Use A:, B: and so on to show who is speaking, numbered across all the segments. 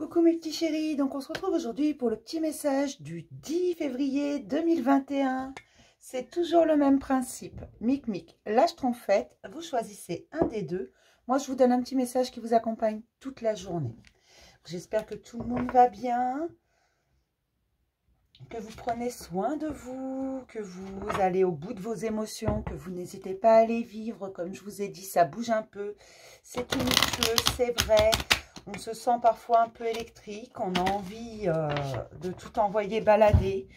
A: Coucou mes petits chéris, donc on se retrouve aujourd'hui pour le petit message du 10 février 2021. C'est toujours le même principe. Mic mic, lâche trompette, vous choisissez un des deux. Moi je vous donne un petit message qui vous accompagne toute la journée. J'espère que tout le monde va bien, que vous prenez soin de vous, que vous allez au bout de vos émotions, que vous n'hésitez pas à les vivre. Comme je vous ai dit, ça bouge un peu, c'est tumultueux, c'est vrai. On se sent parfois un peu électrique, on a envie de tout envoyer balader.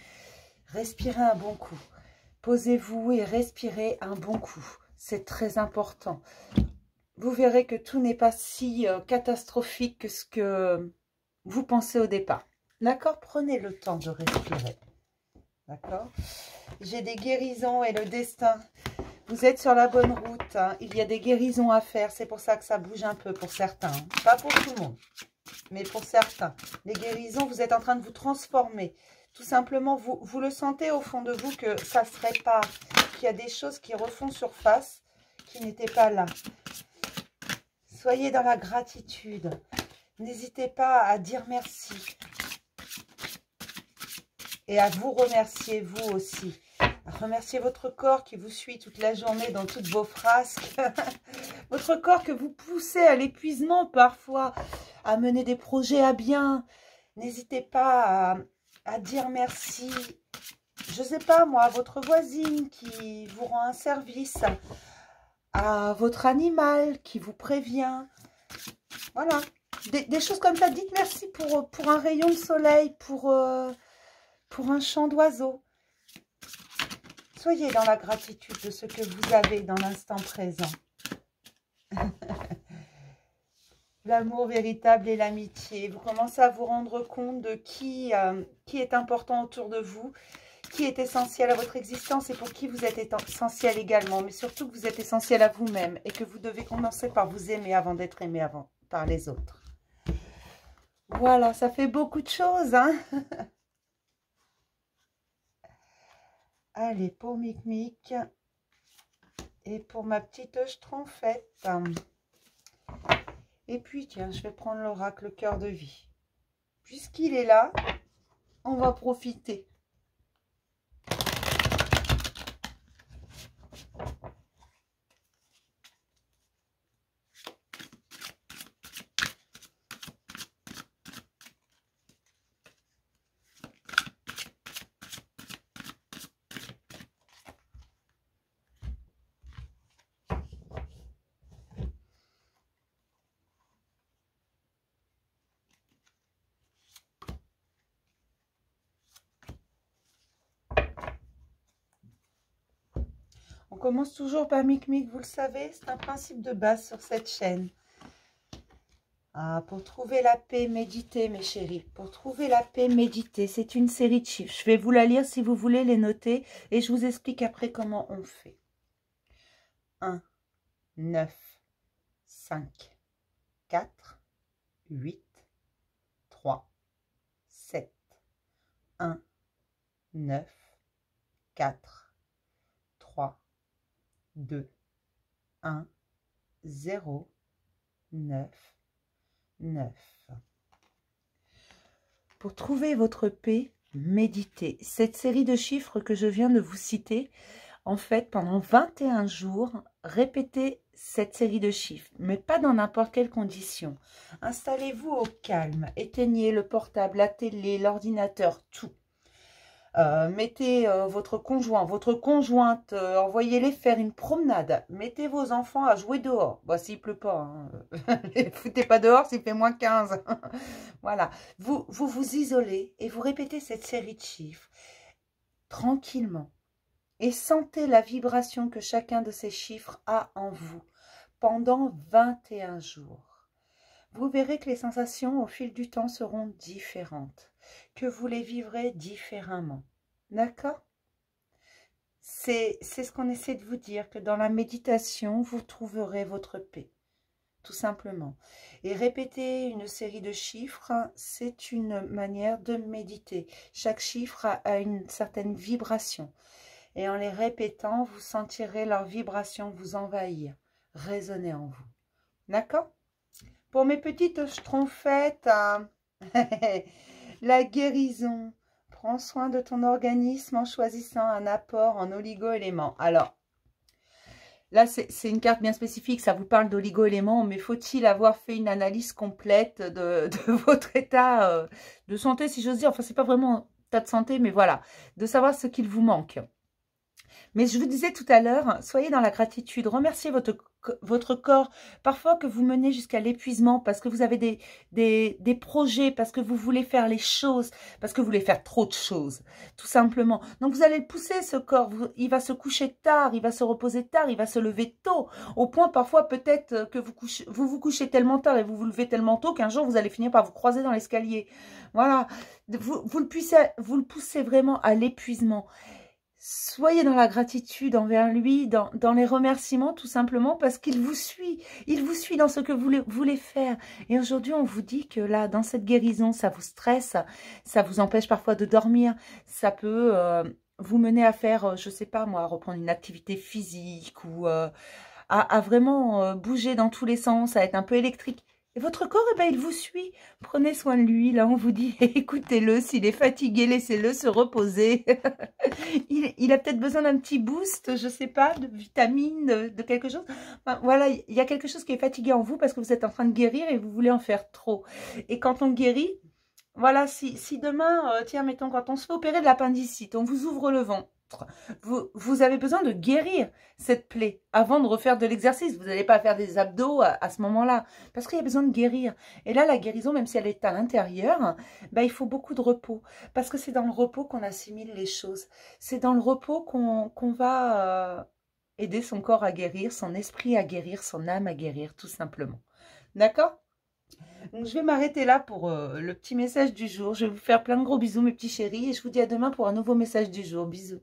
A: Respirez un bon coup. Posez-vous et respirez un bon coup. C'est très important. Vous verrez que tout n'est pas si catastrophique que ce que vous pensez au départ. D'accord? Prenez le temps de respirer. D'accord? J'ai des guérisons et le destin. Vous êtes sur la bonne route, hein. Il y a des guérisons à faire, c'est pour ça que ça bouge un peu pour certains. Hein. Pas pour tout le monde, mais pour certains. Les guérisons, vous êtes en train de vous transformer. Tout simplement, vous le sentez au fond de vous que ça se répare, qu'il y a des choses qui refont surface, qui n'étaient pas là. Soyez dans la gratitude. N'hésitez pas à dire merci. Et à vous remercier, vous aussi. Remerciez votre corps qui vous suit toute la journée dans toutes vos frasques. Votre corps que vous poussez à l'épuisement parfois, à mener des projets à bien. N'hésitez pas à dire merci. Je ne sais pas moi, à votre voisine qui vous rend un service. À votre animal qui vous prévient. Voilà. Des choses comme ça. Dites merci pour un rayon de soleil, pour un chant d'oiseau. Soyez dans la gratitude de ce que vous avez dans l'instant présent. L'amour véritable et l'amitié. Vous commencez à vous rendre compte de qui est important autour de vous, qui est essentiel à votre existence et pour qui vous êtes essentiel également. Mais surtout que vous êtes essentiel à vous-même et que vous devez commencer par vous aimer avant d'être aimé par les autres. Voilà, ça fait beaucoup de choses, hein. Allez, pour Mic Mic et pour ma petite schtroumpfette. Et puis, tiens, je vais prendre l'oracle cœur de vie. Puisqu'il est là, on va profiter. On commence toujours par Mic Mic, vous le savez, c'est un principe de base sur cette chaîne. Pour trouver la paix, méditez mes chéris. Pour trouver la paix, méditez. C'est une série de chiffres. Je vais vous la lire si vous voulez les noter et je vous explique après comment on fait. 1, 9, 5, 4, 8, 3, 7, 1, 9, 4, 3, 2, 1, 0, 9, 9. Pour trouver votre paix, méditez. Cette série de chiffres que je viens de vous citer, en fait, pendant 21 jours, répétez cette série de chiffres, mais pas dans n'importe quelle condition. Installez-vous au calme, éteignez le portable, la télé, l'ordinateur, tout. Mettez votre conjoint, votre conjointe, envoyez-les faire une promenade. Mettez vos enfants à jouer dehors. Bon, s'il pleut pas, hein. Les foutez pas dehors s'il fait moins 15. Voilà. Vous vous isolez et vous répétez cette série de chiffres tranquillement. Et sentez la vibration que chacun de ces chiffres a en vous pendant 21 jours. Vous verrez que les sensations au fil du temps seront différentes, que vous les vivrez différemment. D'accord? C'est ce qu'on essaie de vous dire, que dans la méditation, vous trouverez votre paix, tout simplement. Et répéter une série de chiffres, c'est une manière de méditer. Chaque chiffre a une certaine vibration. Et en les répétant, vous sentirez leur vibration vous envahir, résonner en vous. D'accord? Pour mes petites schtroumpfettes, La guérison. Prends soin de ton organisme en choisissant un apport en oligo-éléments. Alors, là, c'est une carte bien spécifique. Ça vous parle d'oligo-éléments, mais faut-il avoir fait une analyse complète de votre état de santé, si j'ose dire. Enfin, c'est pas vraiment état de santé, mais voilà. De savoir ce qu'il vous manque. Mais je vous disais tout à l'heure, soyez dans la gratitude, remerciez votre corps, parfois que vous menez jusqu'à l'épuisement, parce que vous avez des projets, parce que vous voulez faire les choses, parce que vous voulez faire trop de choses, tout simplement. Donc vous allez le pousser, ce corps, il va se coucher tard, il va se reposer tard, il va se lever tôt, au point parfois peut-être que vous vous couchez tellement tard et vous vous levez tellement tôt qu'un jour vous allez finir par vous croiser dans l'escalier. Voilà, vous le poussez vraiment à l'épuisement. Soyez dans la gratitude envers lui, dans les remerciements, tout simplement, parce qu'il vous suit. Il vous suit dans ce que vous voulez faire. Et aujourd'hui, on vous dit que là, dans cette guérison, ça vous stresse, ça vous empêche parfois de dormir, ça peut vous mener à faire, je sais pas moi, à reprendre une activité physique ou à vraiment bouger dans tous les sens, à être un peu électrique. Et votre corps, eh ben, il vous suit. Prenez soin de lui. Là, on vous dit, écoutez-le. S'il est fatigué, laissez-le se reposer. il a peut-être besoin d'un petit boost, je sais pas, de vitamines, de quelque chose. Enfin, voilà, il y a quelque chose qui est fatigué en vous parce que vous êtes en train de guérir et vous voulez en faire trop. Et quand on guérit, voilà, si demain, tiens, mettons, quand on se fait opérer de l'appendicite, on vous ouvre le ventre, vous avez besoin de guérir cette plaie avant de refaire de l'exercice. Vous n'allez pas faire des abdos à ce moment-là, parce qu'il y a besoin de guérir. Et là, la guérison, même si elle est à l'intérieur, ben, il faut beaucoup de repos, parce que c'est dans le repos qu'on assimile les choses. C'est dans le repos qu'on va aider son corps à guérir, son esprit à guérir, son âme à guérir, tout simplement. D'accord ? Donc, je vais m'arrêter là pour le petit message du jour. Je vais vous faire plein de gros bisous, mes petits chéris. Et je vous dis à demain pour un nouveau message du jour. Bisous.